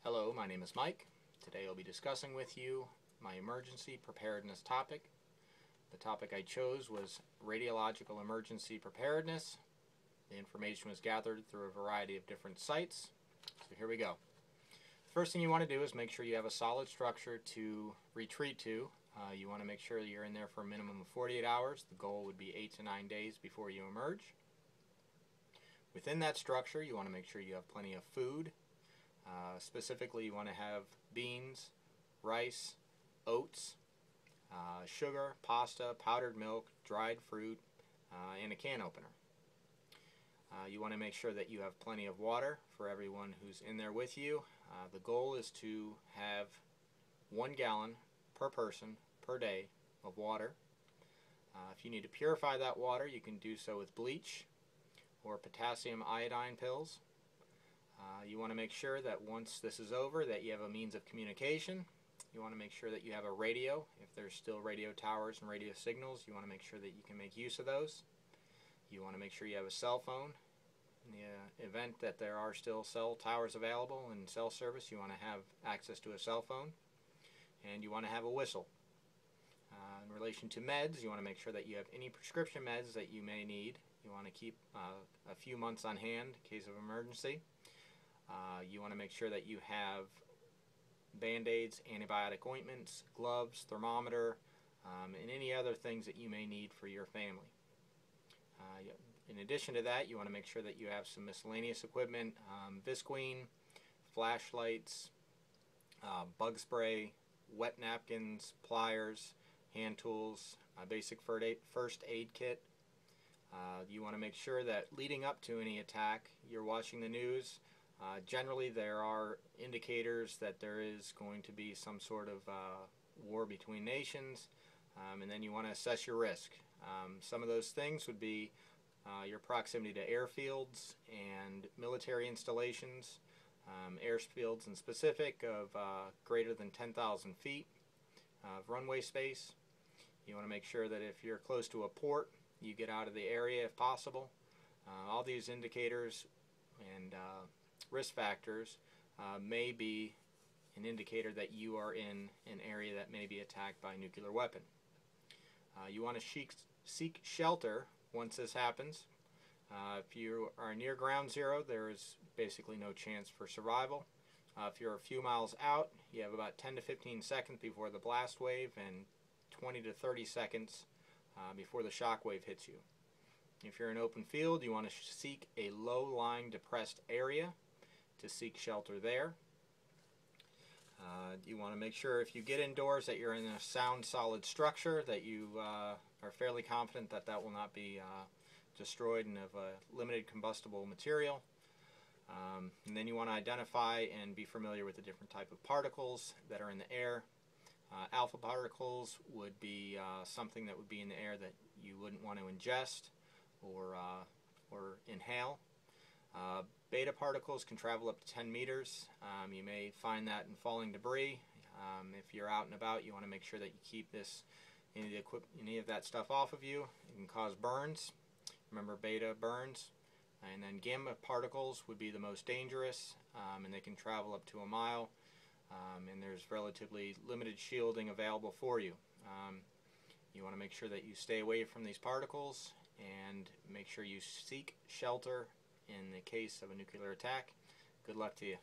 Hello, my name is Mike. Today I'll be discussing with you my emergency preparedness topic. The topic I chose was radiological emergency preparedness. The information was gathered through a variety of different sites. So here we go. The first thing you want to do is make sure you have a solid structure to retreat to. You want to make sure that you're in there for a minimum of 48 hours. The goal would be 8 to 9 days before you emerge. Within that structure, you want to make sure you have plenty of food. Specifically, you want to have beans, rice, oats, sugar, pasta, powdered milk, dried fruit, and a can opener. You want to make sure that you have plenty of water for everyone who's in there with you. The goal is to have 1 gallon per person per day of water. If you need to purify that water, you can do so with bleach or potassium iodine pills. You want to make sure that once this is over that you have a means of communication. You want to make sure that you have a radio. If there's still radio towers and radio signals, you want to make sure that you can make use of those. You want to make sure you have a cell phone. In the event that there are still cell towers available and cell service, you want to have access to a cell phone. And you want to have a whistle. In relation to meds, you want to make sure that you have any prescription meds that you may need. You want to keep a few months on hand in case of emergency. You want to make sure that you have Band-Aids, antibiotic ointments, gloves, thermometer, and any other things that you may need for your family. In addition to that, you want to make sure that you have some miscellaneous equipment, Visqueen, flashlights, bug spray, wet napkins, pliers, hand tools, a basic first aid kit. You want to make sure that leading up to any attack, you're watching the news. Generally, there are indicators that there is going to be some sort of war between nations, and then you want to assess your risk. Some of those things would be your proximity to airfields and military installations, airfields in specific of greater than 10,000 feet of runway space. You want to make sure that if you're close to a port, you get out of the area if possible. All these indicators and risk factors may be an indicator that you are in an area that may be attacked by a nuclear weapon. You want to seek shelter once this happens. If you are near ground zero, there is basically no chance for survival. If you're a few miles out, you have about 10 to 15 seconds before the blast wave and 20 to 30 seconds before the shock wave hits you. If you're in an open field, you want to seek a low-lying depressed area to seek shelter there. You want to make sure if you get indoors that you're in a sound, solid structure, that you are fairly confident that that will not be destroyed and of a limited combustible material. And then you want to identify and be familiar with the different type of particles that are in the air. Alpha particles would be something that would be in the air that you wouldn't want to ingest or inhale. Beta particles can travel up to 10 meters. You may find that in falling debris. If you're out and about, you want to make sure that you keep any of that stuff off of you. It can cause burns. Remember, beta burns. And then gamma particles would be the most dangerous, and they can travel up to a mile. And there's relatively limited shielding available for you. You want to make sure that you stay away from these particles and make sure you seek shelter in the case of a nuclear attack. Good luck to you.